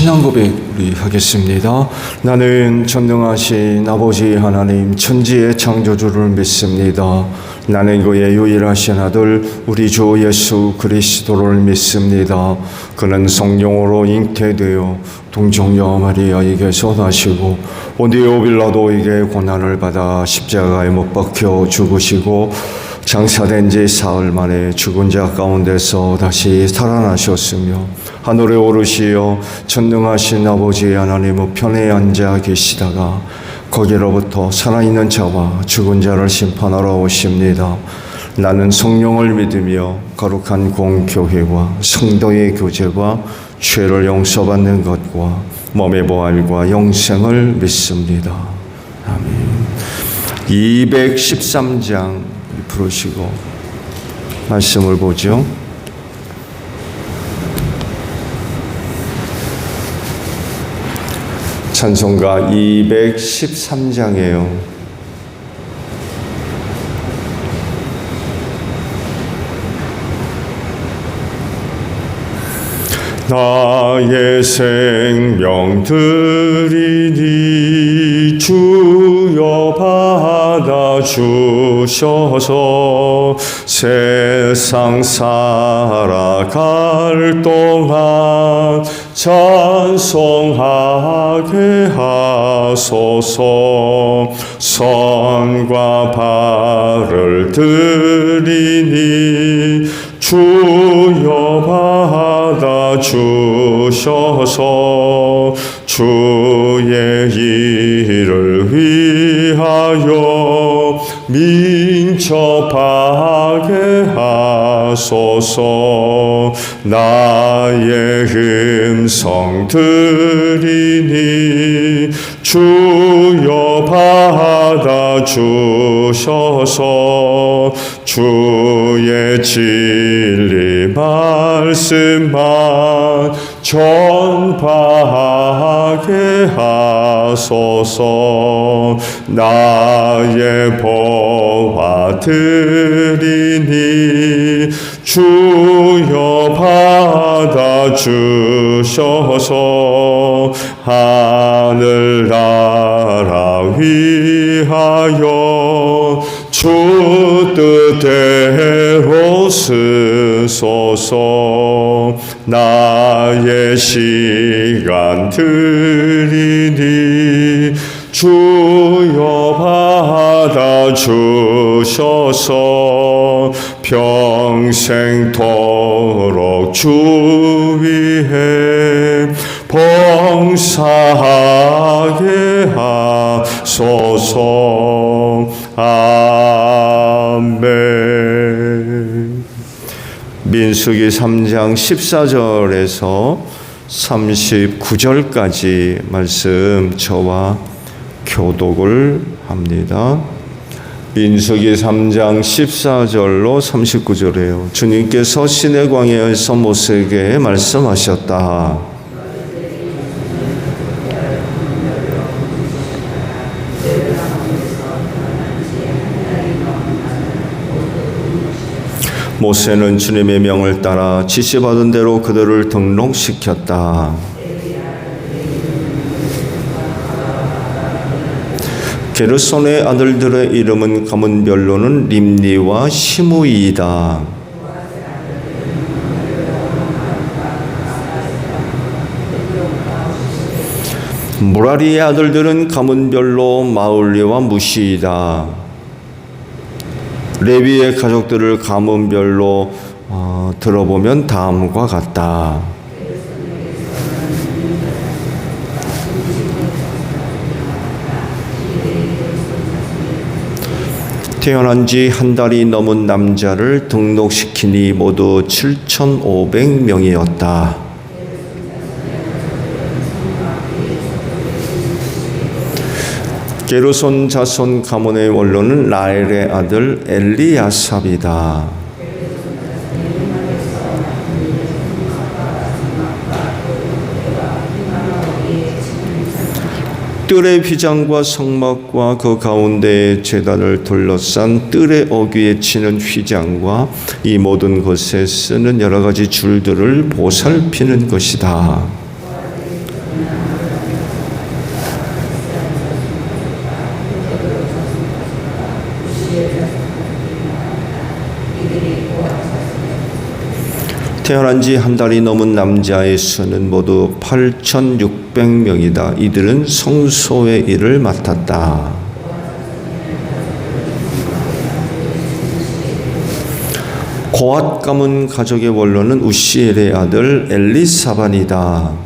신앙 고백 우리 하겠습니다. 나는 전능하신 아버지 하나님 천지의 창조주를 믿습니다. 나는 그의 유일하신 아들 우리 주 예수 그리스도를 믿습니다. 그는 성령으로 잉태되어 동정녀 마리아에게서 나시고 본디오 빌라도에게 고난을 받아 십자가에 못 박혀 죽으시고 장사된 지 사흘 만에 죽은 자 가운데서 다시 살아나셨으며 하늘에 오르시어 전능하신 아버지 하나님 우편에 앉아 계시다가 거기로부터 살아있는 자와 죽은 자를 심판하러 오십니다. 나는 성령을 믿으며 거룩한 공교회와 성도의 교제와 죄를 용서받는 것과 몸의 부활과 영생을 믿습니다. 아멘. 213장 부르시고 말씀을 보죠. 찬송가 213장이에요. 나의 생명 드리니 주여 받아주셔서 세상 살아갈 동안 찬송하게 하소서. 선과 발을 드리니 주여 받아주셔서 주의 일을 위하여 민첩하게 하소서. 나의 음성 드리니 주여 받아주셔서 주의 진리 말씀만 전파하게 하소서. 나의 보화 드리니 주여 받아주셔서 하늘나라 위하여 주 뜻대로 쓰소서. 나의 시간 드리니 주여 받아주셔서 평생토록 주 위에 봉사하게 하소서. 아멘. 민수기 3장 14절에서 39절까지 말씀 저와 교독을 합니다. 민수기 3장 14절로 39절이에요. 주님께서 시내 광야에서 모세에게 말씀하셨다. 모세는 주님의 명을 따라 지시받은 대로 그들을 등록시켰다. 게르손의 아들들의 이름은 가문별로는 림니와 시므이이다. 무라리의 아들들은 가문별로 마울리와 무시이다. 레위의 가족들을 가문별로 들어보면 다음과 같다. 태어난 지 한 달이 넘은 남자를 등록시키니 모두 7,500명이었다. 게르손 자손 가문의 원로는 라엘의 아들 엘리야삽이다. 뜰의 휘장과 성막과 그 가운데의 제단을 둘러싼 뜰의 어귀에 치는 휘장과 이 모든 것에 쓰는 여러 가지 줄들을 보살피는 것이다. 태어난 지 한 달이 넘은 남자의 수는 모두 8,600명이다. 이들은 성소의 일을 맡았다. 고앗 가문 가족의 원로는 우시엘의 아들 엘리사반이다.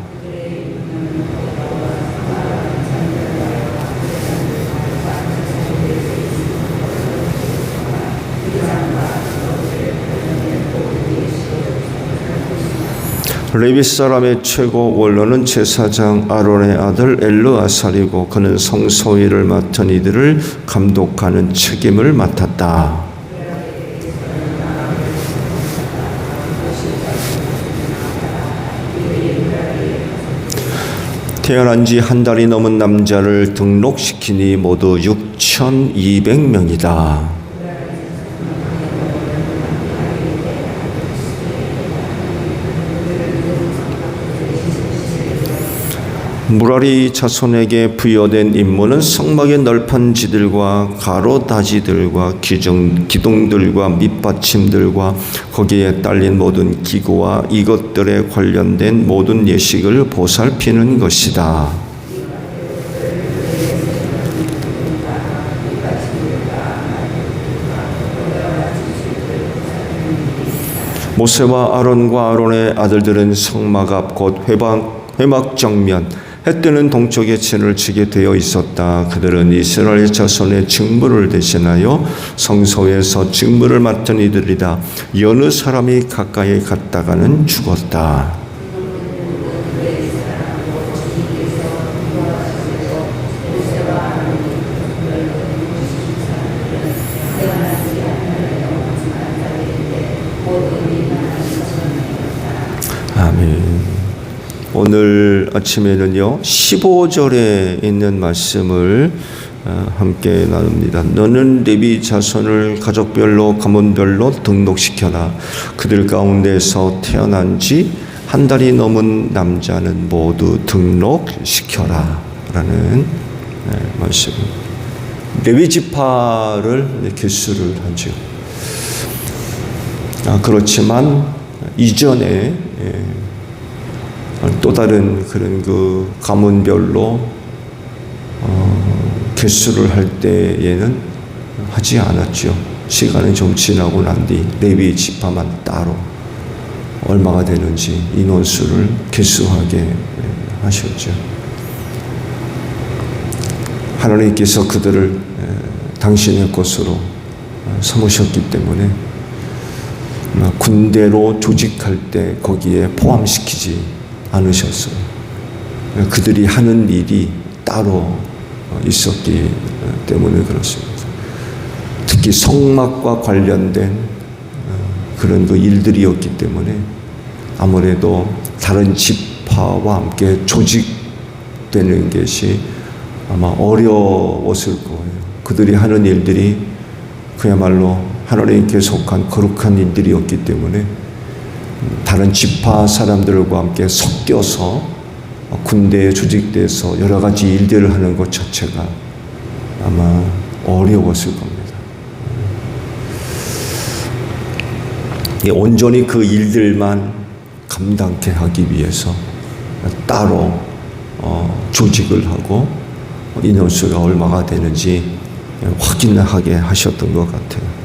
레위 사람의 최고 원로는 제사장 아론의 아들 엘르아살이고 그는 성소일을 맡은 이들을 감독하는 책임을 맡았다. 태어난 지 한 달이 넘은 남자를 등록시키니 모두 6,200명이다. 무라리 자손에게 부여된 임무는 성막의 널판지들과 가로다지들과 기둥들과 밑받침들과 거기에 딸린 모든 기구와 이것들에 관련된 모든 예식을 보살피는 것이다. 모세와 아론과 아론의 아들들은 성막 앞 곧 회막 정면 해 뜨는 동쪽에 진을 치게 되어 있었다. 그들은 이스라엘 자손의 직무를 대신하여 성소에서 직무를 맡은 이들이다. 여느 사람이 가까이 갔다가는 죽었다. 아멘. 오늘 아침에는요 15절에 있는 말씀을 함께 나눕니다. 너는 레위 자손을 가족별로 가문별로 등록시켜라. 그들 가운데서 태어난 지 한 달이 넘은 남자는 모두 등록시켜라 라는 말씀. 레위 지파를 개수를 하죠. 그렇지만 이전에 또 다른 그런 그 가문별로 개수를 할 때에는 하지 않았죠. 시간이 좀 지나고 난 뒤 레위 지파만 따로 얼마가 되는지 인원수를 개수하게 하셨죠. 하나님께서 그들을 당신의 것으로 삼으셨기 때문에 군대로 조직할 때 거기에 포함시키지 않으셨어요. 그들이 하는 일이 따로 있었기 때문에 그렇습니다. 특히 성막과 관련된 그런 그 일들이었기 때문에 아무래도 다른 지파와 함께 조직되는 것이 아마 어려웠을 거예요. 그들이 하는 일들이 그야말로 하나님께 속한 거룩한 일들이었기 때문에 다른 지파 사람들과 함께 섞여서 군대에 조직돼서 여러 가지 일들을 하는 것 자체가 아마 어려웠을 겁니다. 온전히 그 일들만 감당케 하기 위해서 따로 조직을 하고 인원수가 얼마가 되는지 확인하게 하셨던 것 같아요.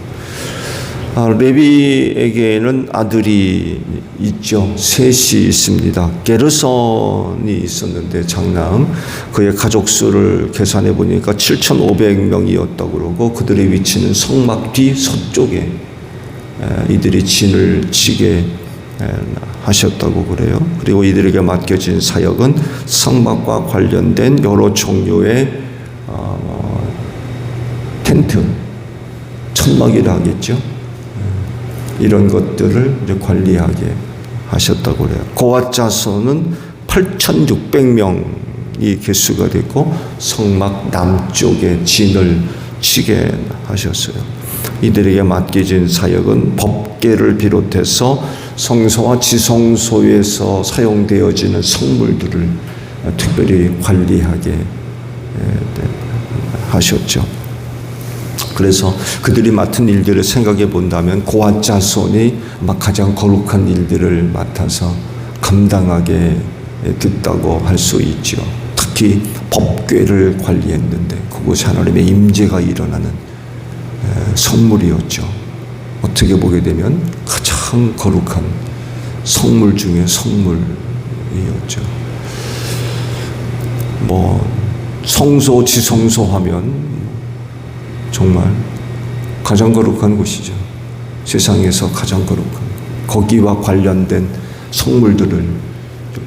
레위에게는 아들이 있죠. 셋이 있습니다. 게르손이 있었는데 장남, 그의 가족 수를 계산해 보니까 7,500명이었다고 그러고 그들의 위치는 성막 뒤 서쪽에 이들이 진을 치게 하셨다고 그래요. 그리고 이들에게 맡겨진 사역은 성막과 관련된 여러 종류의 텐트, 천막이라 하겠죠. 이런 것들을 이제 관리하게 하셨다고 그래요. 고앗 자손은 8,600명이 개수가 됐고 성막 남쪽에 진을 치게 하셨어요. 이들에게 맡겨진 사역은 법궤를 비롯해서 성소와 지성소에서 사용되어지는 성물들을 특별히 관리하게 하셨죠. 그래서 그들이 맡은 일들을 생각해 본다면 고앗 자손이 아마 가장 거룩한 일들을 맡아서 감당하게 됐다고 할 수 있죠. 특히 법궤를 관리했는데 그곳에 하나님의 임재가 일어나는 성물이었죠. 어떻게 보게 되면 가장 거룩한 성물 중에 성물이었죠. 성소, 지성소 하면 정말 가장 거룩한 곳이죠. 세상에서 가장 거룩한, 거기와 관련된 성물들을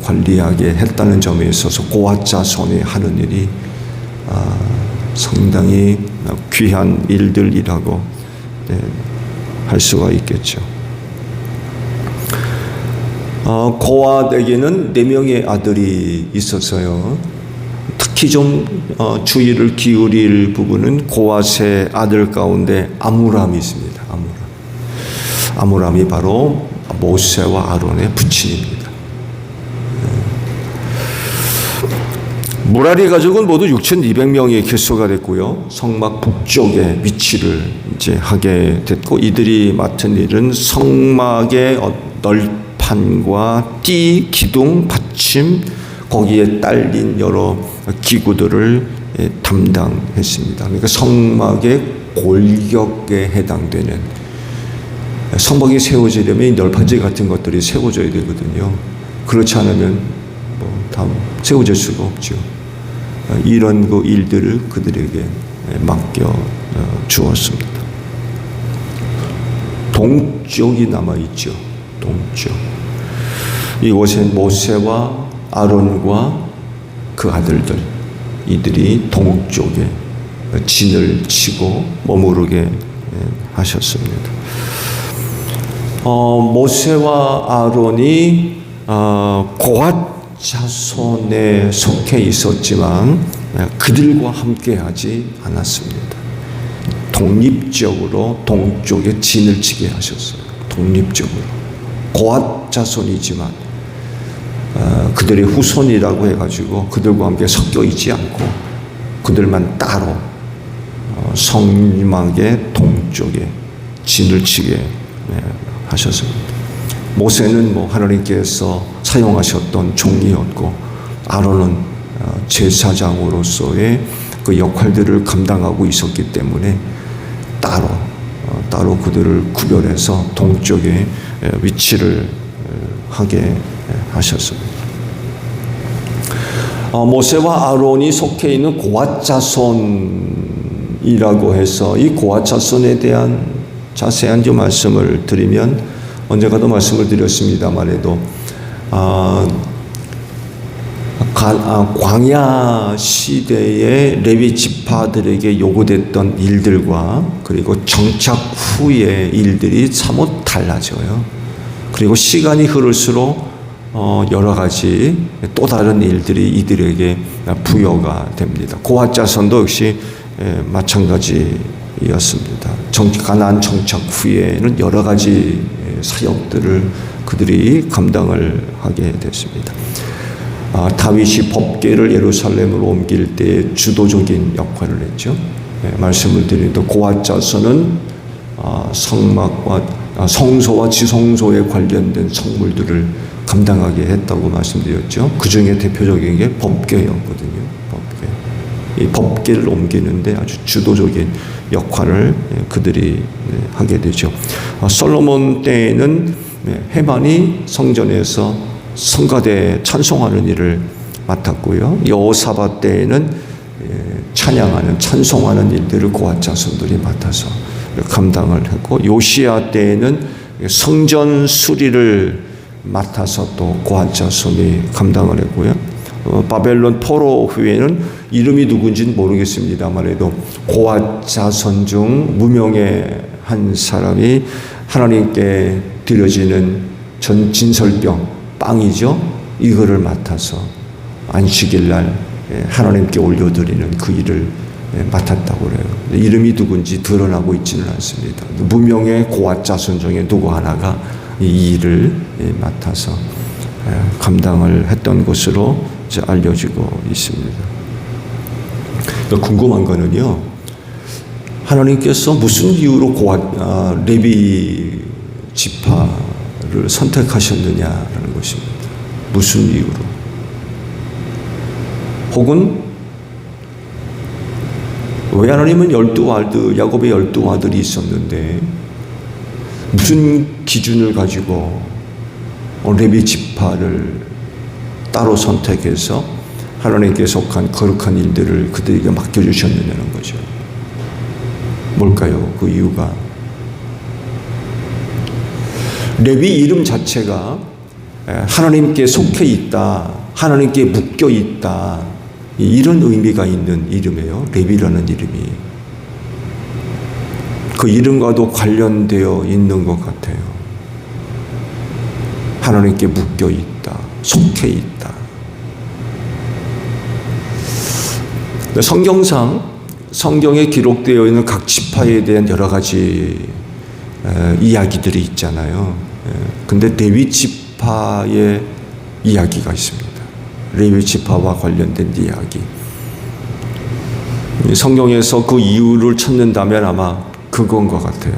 관리하게 했다는 점에 있어서 고앗 자손이 하는 일이 상당히 귀한 일들이라고 할 수가 있겠죠. 고앗에게는 4명의 아들이 있었어요. 특히 좀 주의를 기울일 부분은 고앗의 아들 가운데 아므람이 있습니다. 아므람이 바로 모세와 아론의 부친입니다. 무라리 가족은 모두 6,200명이 결소가 됐고요. 성막 북쪽에 위치를 이제 하게 됐고, 이들이 맡은 일은 성막의 널판과 띠, 기둥, 받침, 거기에 딸린 여러 기구들을 담당했습니다. 그러니까 성막의 골격에 해당되는, 성막이 세워지려면 이 널판지 같은 것들이 세워져야 되거든요. 그렇지 않으면 다 세워질 수가 없죠. 이런 그 일들을 그들에게 맡겨 주었습니다. 동쪽이 남아있죠. 동쪽. 이곳에 모세와 아론과 그 아들들, 이들이 동쪽에 진을 치고 머무르게 하셨습니다. 모세와 아론이 고앗 자손에 속해 있었지만 그들과 함께하지 않았습니다. 독립적으로 동쪽에 진을 치게 하셨어요. 독립적으로. 고앗 자손이지만 그들의 후손이라고 해가지고 그들과 함께 섞여 있지 않고 그들만 따로 성막의 동쪽에 진을 치게 하셨습니다. 모세는 하나님께서 사용하셨던 종이었고, 아론은 제사장으로서의 그 역할들을 감당하고 있었기 때문에 따로 그들을 구별해서 동쪽에 위치를 하게 하셨습니다. 모세와 아론이 속해 있는 고앗 자손이라고 해서 이 고앗 자손에 대한 자세한 좀 말씀을 드리면, 언젠가도 말씀을 드렸습니다만 해도 광야 시대의 레위 지파들에게 요구됐던 일들과 그리고 정착 후의 일들이 사뭇 달라져요. 그리고 시간이 흐를수록 여러 가지 또 다른 일들이 이들에게 부여가 됩니다. 고앗 자손도 역시 마찬가지였습니다. 가나안 정착 후에는 여러 가지 사역들을 그들이 감당을 하게 됐습니다. 다윗이 법궤를 예루살렘으로 옮길 때 주도적인 역할을 했죠. 말씀을 드리는데 고앗 자손은 성막과 성소와 지성소에 관련된 성물들을 감당하게 했다고 말씀드렸죠. 그 중에 대표적인 게 법궤였거든요. 이 법궤를 옮기는데 아주 주도적인 역할을 그들이 하게 되죠. 솔로몬 때에는 헤만이 성전에서 성가대 찬송하는 일을 맡았고요. 여호사밧 때에는 찬양하는, 찬송하는 일들을 고앗 자손들이 맡아서 감당을 했고, 요시야 때에는 성전 수리를 맡아서 또 고앗 자손이 감당을 했고요. 바벨론 포로 후에는 이름이 누군지는 모르겠습니다만 해도 고앗 자손 중 무명의 한 사람이 하나님께 드려지는 진설병, 빵이죠. 이거를 맡아서 안식일 날 하나님께 올려드리는 그 일을 맡았다고 그래요. 이름이 누군지 드러나고 있지는 않습니다. 무명의 고앗 자손 중에 누구 하나가 이 일을 맡아서 감당을 했던 것으로 알려지고 있습니다. 궁금한 거는요, 하나님께서 무슨 이유로 레위 지파를 선택하셨느냐라는 것입니다. 무슨 이유로? 혹은 왜 하나님은 야곱의 12아들이 있었는데 무슨 기준을 가지고 레위 지파를 따로 선택해서 하나님께 속한 거룩한 일들을 그들에게 맡겨주셨느냐는 거죠. 뭘까요? 그 이유가 레위 이름 자체가 하나님께 속해 있다, 하나님께 묶여 있다, 이런 의미가 있는 이름이에요. 레위라는 이름이 그 이름과도 관련되어 있는 것 같아요. 하나님께 묶여 있다, 속해 있다. 성경에 기록되어 있는 각 지파에 대한 여러 가지 이야기들이 있잖아요. 근데 레위 지파의 이야기가 있습니다. 레위 지파와 관련된 이야기. 성경에서 그 이유를 찾는다면 아마 그건 것 같아요.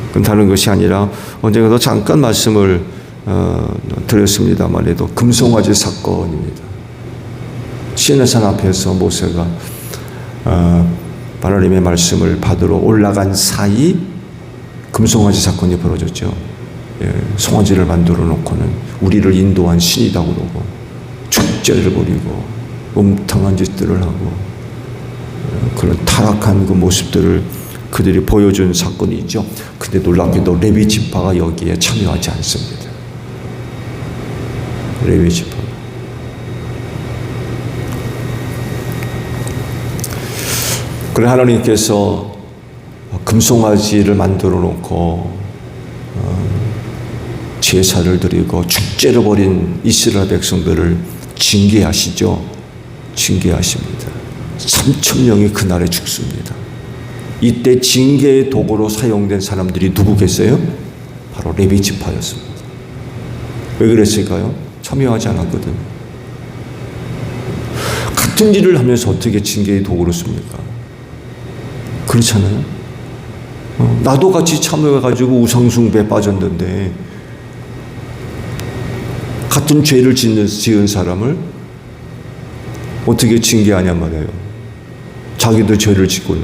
그건 다른 것이 아니라 언젠가도 잠깐 말씀을 드렸습니다만 해도 금송아지 사건입니다. 시내산 앞에서 모세가 하나님의 말씀을 받으러 올라간 사이 금송아지 사건이 벌어졌죠. 송아지를 만들어 놓고는 우리를 인도한 신이다 그러고 축제를 벌이고 음탕한 짓들을 하고 그런 타락한 그 모습들을 그들이 보여준 사건이 있죠. 근데 놀랍게도 레위 지파가 여기에 참여하지 않습니다. 레위 지파. 그래 하나님께서 금송아지를 만들어 놓고 제사를 드리고 축제를 벌인 이스라엘 백성들을 징계하시죠. 징계하십니다. 3,000명이 그날에 죽습니다. 이때 징계의 도구로 사용된 사람들이 누구겠어요? 바로 레위 지파였습니다. 왜 그랬을까요? 참여하지 않았거든요. 같은 일을 하면서 어떻게 징계의 도구로 씁니까? 그렇잖아요. 나도 같이 참여해가지고 우상숭배에 빠졌는데 같은 죄를 지은 사람을 어떻게 징계하냔 말이에요. 자기도 죄를 짓고는.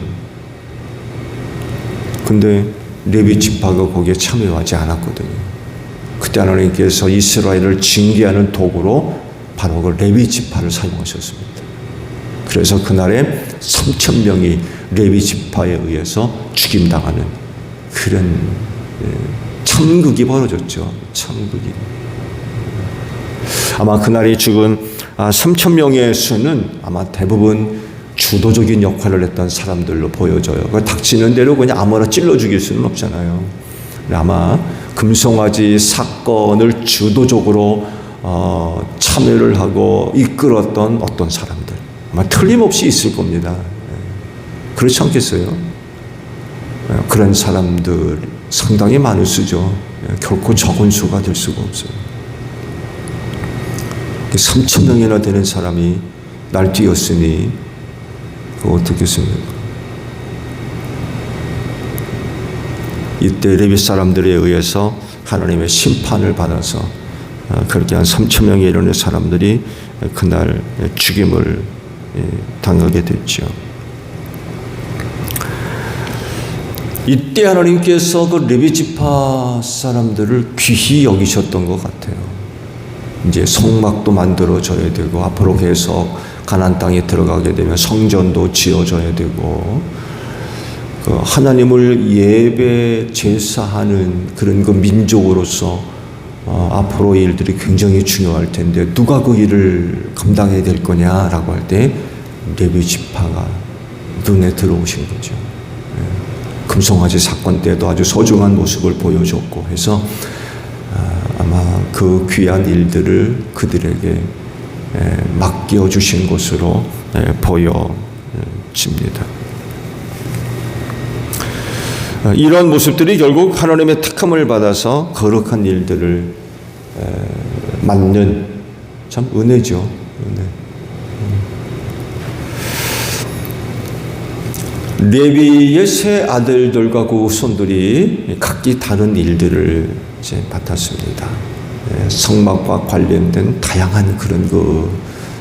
근데 레위 지파가 거기에 참여하지 않았거든요. 그때 하나님께서 이스라엘을 징계하는 도구로 바로 그 레위 지파를 사용하셨습니다. 그래서 그날에 3,000명이 레위 지파에 의해서 죽임당하는 그런 참극이 벌어졌죠. 참극이. 아마 그날이 죽은 3,000명의 수는 아마 대부분 주도적인 역할을 했던 사람들로 보여져요. 그 닥치는 대로 그냥 아무나 찔러 죽일 수는 없잖아요. 아마 금송아지 사건을 주도적으로 참여를 하고 이끌었던 어떤 사람들 아마 틀림없이 있을 겁니다. 그렇지 않겠어요? 그런 사람들 상당히 많을 수죠. 결코 적은 수가 될 수가 없어요. 3,000명이나 되는 사람이 날뛰었으니 그거 어떻겠습니까? 이때 레위 사람들에 의해서 하나님의 심판을 받아서 그렇게 한 3,000명에 이르는 사람들이 그날 죽임을 당하게 됐죠. 이때 하나님께서 그 레위 지파 사람들을 귀히 여기셨던 것 같아요. 이제 성막도 만들어져야 되고 앞으로 계속 가나안 땅에 들어가게 되면 성전도 지어져야 되고 그 하나님을 예배 제사하는 그런 그 민족으로서 앞으로의 일들이 굉장히 중요할 텐데 누가 그 일을 감당해야 될 거냐라고 할 때 레위 지파가 눈에 들어오신 거죠. 금송아지 사건 때도 아주 소중한 모습을 보여줬고 해서 아마 그 귀한 일들을 그들에게 맡겨주신 것으로 보여집니다. 이런 모습들이 결국 하나님의 택함을 받아서 거룩한 일들을 맡는 참 은혜죠. 은혜. 레위의 세 아들들과 그 후손들이 각기 다른 일들을 이제 맡았습니다. 성막과 관련된 다양한 그런 그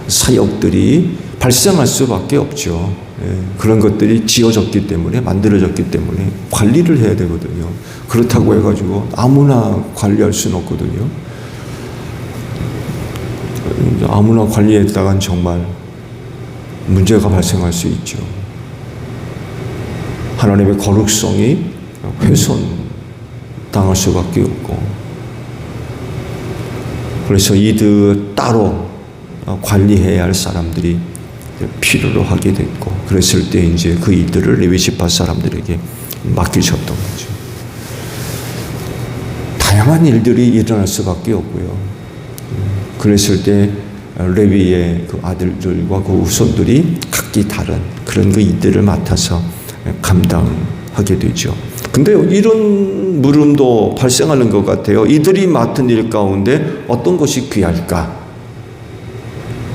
사역들이 발생할 수밖에 없죠. 그런 것들이 지어졌기 때문에, 만들어졌기 때문에 관리를 해야 되거든요. 그렇다고 해가지고 아무나 관리할 수는 없거든요. 아무나 관리했다간 정말 문제가 발생할 수 있죠. 하나님의 거룩성이 훼손당할 수밖에 없고, 그래서 이들 따로 관리해야 할 사람들이 필요로 하게 됐고, 그랬을 때 이제 그 일들을 레위 지파 사람들에게 맡기셨던 거죠. 다양한 일들이 일어날 수밖에 없고요. 그랬을 때 레위의 그 아들들과 그 후손들이 각기 다른 그런 그 일들을 맡아서 감당하게 되죠. 근데 이런 물음도 발생하는 것 같아요. 이들이 맡은 일 가운데 어떤 것이 귀할까?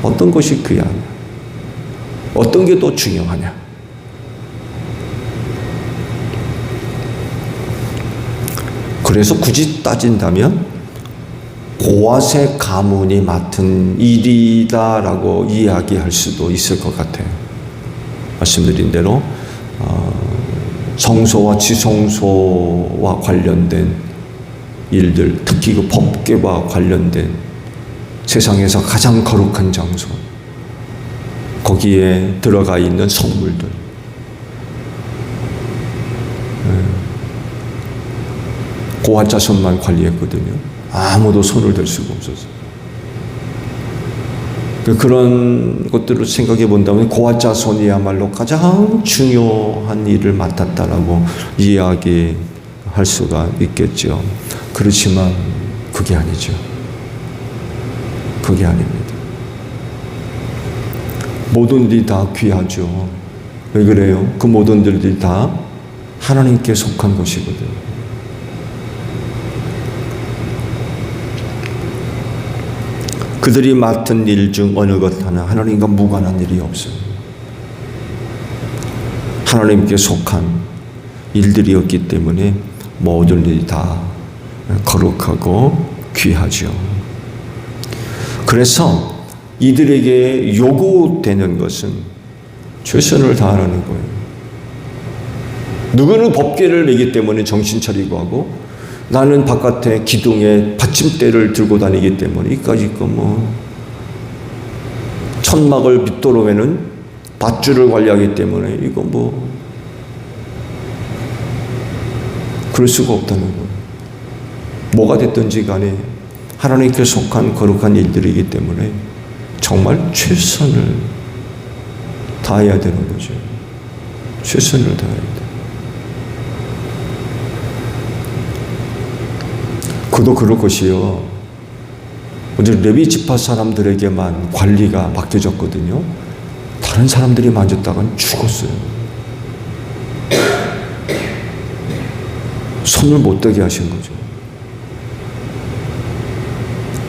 어떤 것이 귀하냐? 어떤 게 더 중요하냐? 그래서 굳이 따진다면 고아세 가문이 맡은 일이다라고 이야기할 수도 있을 것 같아요. 말씀드린 대로 성소와 지성소와 관련된 일들, 특히 그 법궤와 관련된 세상에서 가장 거룩한 장소, 거기에 들어가 있는 성물들, 고아 자손만 관리했거든요. 아무도 손을 댈 수가 없었어요. 그런 것들을 생각해 본다면 고아 자손이야말로 가장 중요한 일을 맡았다라고 이야기할 수가 있겠죠. 그렇지만 그게 아니죠. 그게 아닙니다. 모든 일이 다 귀하죠. 왜 그래요? 그 모든 일들이 다 하나님께 속한 것이거든요. 그들이 맡은 일 중 어느 것 하나 하나님과 무관한 일이 없어요. 하나님께 속한 일들이었기 때문에 모든 일이 다 거룩하고 귀하죠. 그래서 이들에게 요구되는 것은 최선을 다하는 거예요. 누구는 법궤를 메기 때문에 정신 차리고 하고, 나는 바깥에 기둥에 받침대를 들고 다니기 때문에 이까짓 거 천막을 밑도로 매는 밧줄을 관리하기 때문에 이거 그럴 수가 없다는 거예요. 뭐가 됐든지 간에 하나님께 속한 거룩한 일들이기 때문에 정말 최선을 다해야 되는 거죠. 최선을 다해야 돼요. 그도 그럴 것이요. 어제 레위 지파 사람들에게만 관리가 맡겨졌거든요. 다른 사람들이 만졌다간 죽었어요. 손을 못 대게 하신 거죠.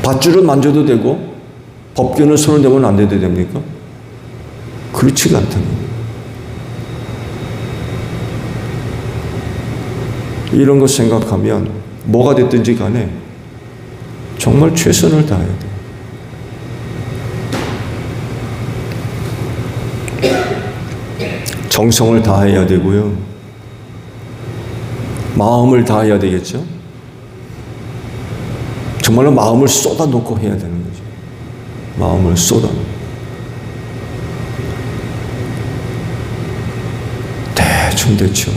밧줄은 만져도 되고 법궤는 손을 대면 안 돼도 됩니까? 그렇지가 않다는 거예요. 이런 거 생각하면 뭐가 됐든지 간에 정말 최선을 다해야 돼요. 정성을 다해야 되고요. 마음을 다해야 되겠죠. 정말로 마음을 쏟아놓고 해야 되는 거죠. 마음을 쏟아놓고. 대충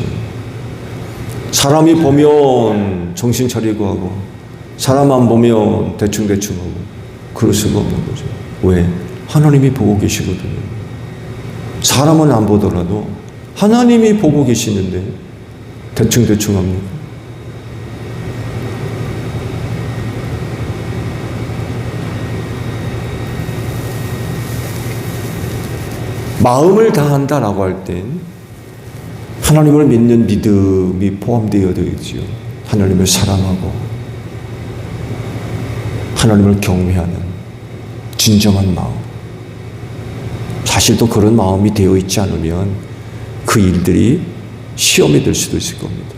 사람이 보면 정신 차리고 하고, 사람 안 보면 대충 하고, 그럴 수가 없는 거죠. 왜? 하나님이 보고 계시거든요. 사람은 안 보더라도 하나님이 보고 계시는데 대충 합니까? 마음을 다한다라고 할 땐 하나님을 믿는 믿음이 포함되어 있지요. 하나님을 사랑하고 하나님을 경외하는 진정한 마음. 사실 또 그런 마음이 되어 있지 않으면 그 일들이 시험이 될 수도 있을 겁니다.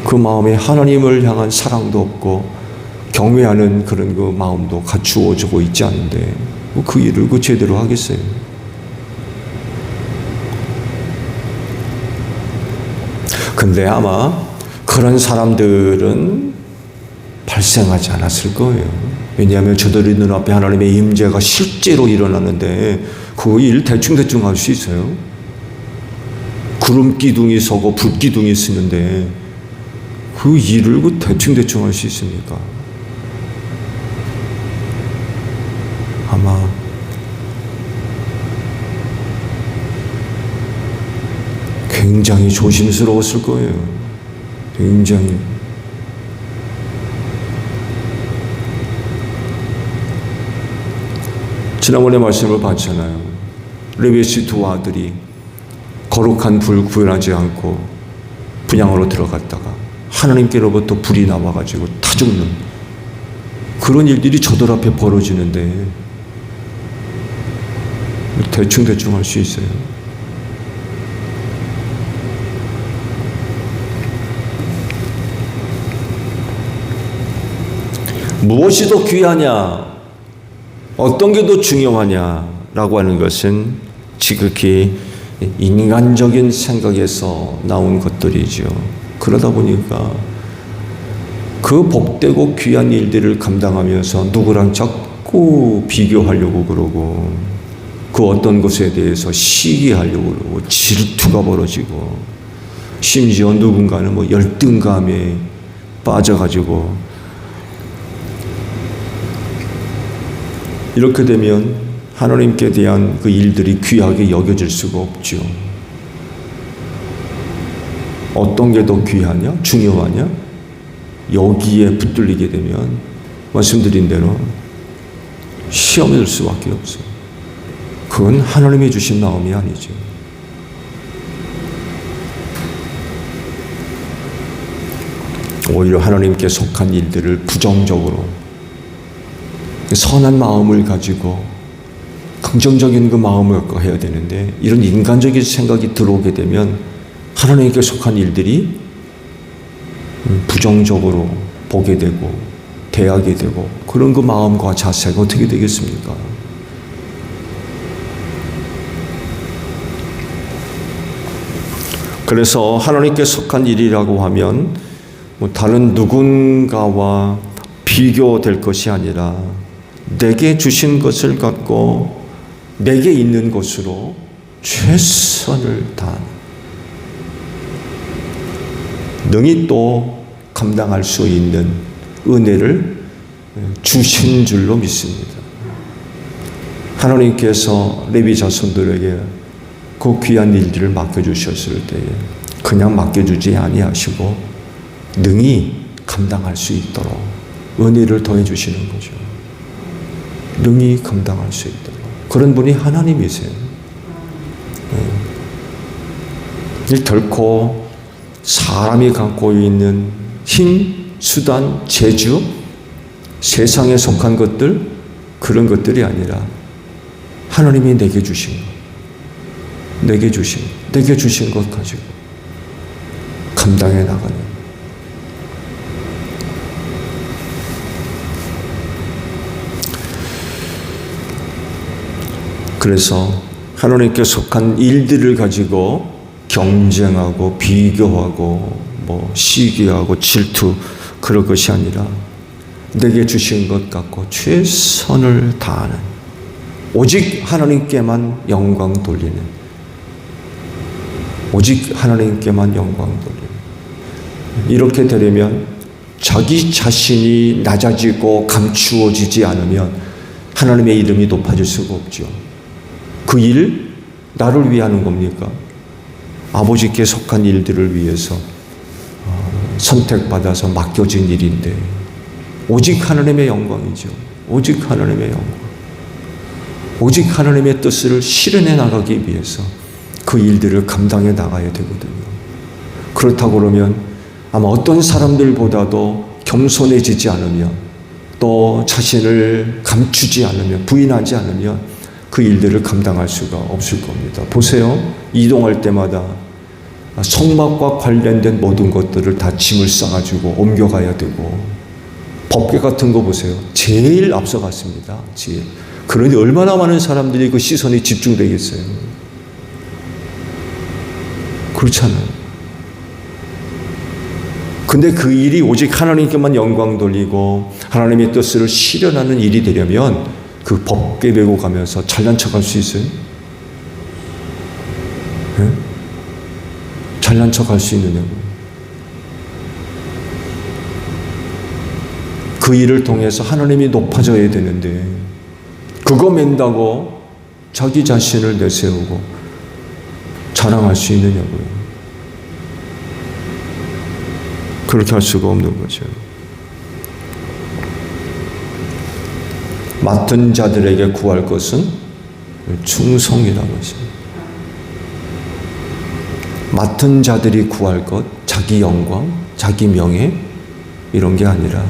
그 마음에 하나님을 향한 사랑도 없고 경외하는 그런 그 마음도 갖추어지고 있지 않은데 그 일을 제대로 하겠어요? 근데 아마 그런 사람들은 발생하지 않았을 거예요. 왜냐하면 저들의 눈앞에 하나님의 임재가 실제로 일어나는데 그 일 대충대충 할 수 있어요? 구름 기둥이 서고 불 기둥이 쓰는데 그 일을 대충대충 할 수 있습니까? 아마 굉장히 조심스러웠을 거예요. 굉장히. 지난번에 말씀을 봤잖아요. 레위의 두 아들이 거룩한 불 구현하지 않고 분향으로 들어갔다가 하나님께로부터 불이 나와가지고 타 죽는 그런 일들이 저들 앞에 벌어지는데 대충대충 할 수 있어요. 무엇이 더 귀하냐? 어떤 게 더 중요하냐라고 하는 것은 지극히 인간적인 생각에서 나온 것들이죠. 그러다 보니까 그 복되고 귀한 일들을 감당하면서 누구랑 자꾸 비교하려고 그러고 그 어떤 것에 대해서 시기하려고 그러고 질투가 벌어지고 심지어 누군가는 열등감에 빠져가지고 이렇게 되면 하나님께 대한 그 일들이 귀하게 여겨질 수가 없죠. 어떤 게 더 귀하냐? 중요하냐? 여기에 붙들리게 되면 말씀드린 대로 시험이 될 수밖에 없어요. 그건 하나님이 주신 마음이 아니죠. 오히려 하나님께 속한 일들을 부정적으로 선한 마음을 가지고 긍정적인 그 마음을 갖고 해야 되는데 이런 인간적인 생각이 들어오게 되면 하나님께 속한 일들이 부정적으로 보게 되고 대하게 되고 그런 그 마음과 자세가 어떻게 되겠습니까? 그래서 하나님께 속한 일이라고 하면 다른 누군가와 비교될 것이 아니라 내게 주신 것을 갖고 내게 있는 것으로 최선을 다한 능히 또 감당할 수 있는 은혜를 주신 줄로 믿습니다. 하나님께서 레위 자손들에게 그 귀한 일들을 맡겨주셨을 때에 그냥 맡겨주지 아니하시고 능히 감당할 수 있도록 은혜를 더해 주시는 거죠. 능히 감당할 수 있도록. 그런 분이 하나님이세요. 결코 사람이 갖고 있는 힘, 수단, 재주, 세상에 속한 것들 그런 것들이 아니라 하나님이 내게 주신 것, 내게 주신 것 가지고 감당해 나가는 그래서 하나님께 속한 일들을 가지고 경쟁하고 비교하고 시기하고 질투 그럴 것이 아니라 내게 주신 것 갖고 최선을 다하는 오직 하나님께만 영광 돌리는 오직 하나님께만 영광 돌리는 이렇게 되려면 자기 자신이 낮아지고 감추어지지 않으면 하나님의 이름이 높아질 수가 없죠. 그 일 나를 위해 하는 겁니까? 아버지께 속한 일들을 위해서 선택받아서 맡겨진 일인데 오직 하나님의 영광이죠. 오직 하나님의 영광. 오직 하나님의 뜻을 실현해 나가기 위해서 그 일들을 감당해 나가야 되거든요. 그렇다고 그러면 아마 어떤 사람들보다도 겸손해지지 않으면 또 자신을 감추지 않으면 부인하지 않으면 그 일들을 감당할 수가 없을 겁니다. 보세요. 이동할 때마다 성막과 관련된 모든 것들을 다 짐을 싸가지고 옮겨가야 되고, 법궤 같은 거 보세요. 제일 앞서갔습니다. 제일. 그러니 얼마나 많은 사람들이 그 시선이 집중되겠어요. 그렇잖아요. 근데 그 일이 오직 하나님께만 영광 돌리고 하나님의 뜻을 실현하는 일이 되려면 그 법궤 메고 가면서 잘난 척할 수 있어요? 네? 잘난 척할 수 있느냐고. 그 일을 통해서 하나님이 높아져야 되는데 그거 맨다고 자기 자신을 내세우고 자랑할 수 있느냐고요. 그렇게 할 수가 없는 거죠. 맡은 자들에게 구할 것은 충성이라는 것입니다. 맡은 자들이 구할 것, 자기 영광, 자기 명예 이런 게 아니라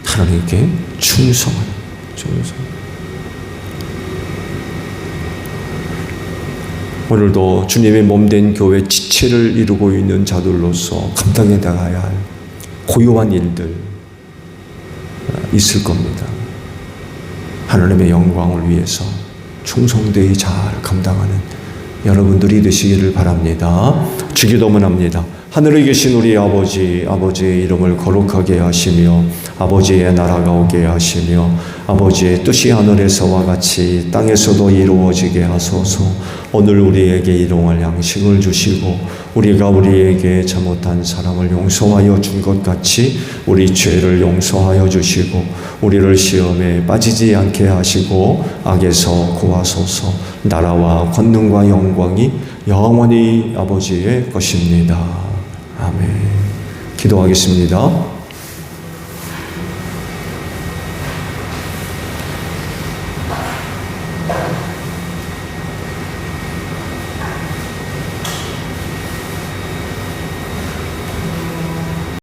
하나님께 충성하는 충성. 오늘도 주님의 몸된 교회 지체를 이루고 있는 자들로서 감당해 나가야 할 고요한 일들 있을 겁니다. 하나님의 영광을 위해서 충성되이 잘 감당하는 여러분들이 되시기를 바랍니다. 주기도문 합니다. 하늘에 계신 우리 아버지, 아버지의 이름을 거룩하게 하시며 아버지의 나라가 오게 하시며 아버지의 뜻이 하늘에서와 같이 땅에서도 이루어지게 하소서. 오늘 우리에게 일용할 양식을 주시고 우리가 우리에게 잘못한 사람을 용서하여 준 것 같이 우리 죄를 용서하여 주시고 우리를 시험에 빠지지 않게 하시고 악에서 구하소서. 나라와 권능과 영광이 영원히 아버지의 것입니다. 아멘. 기도하겠습니다.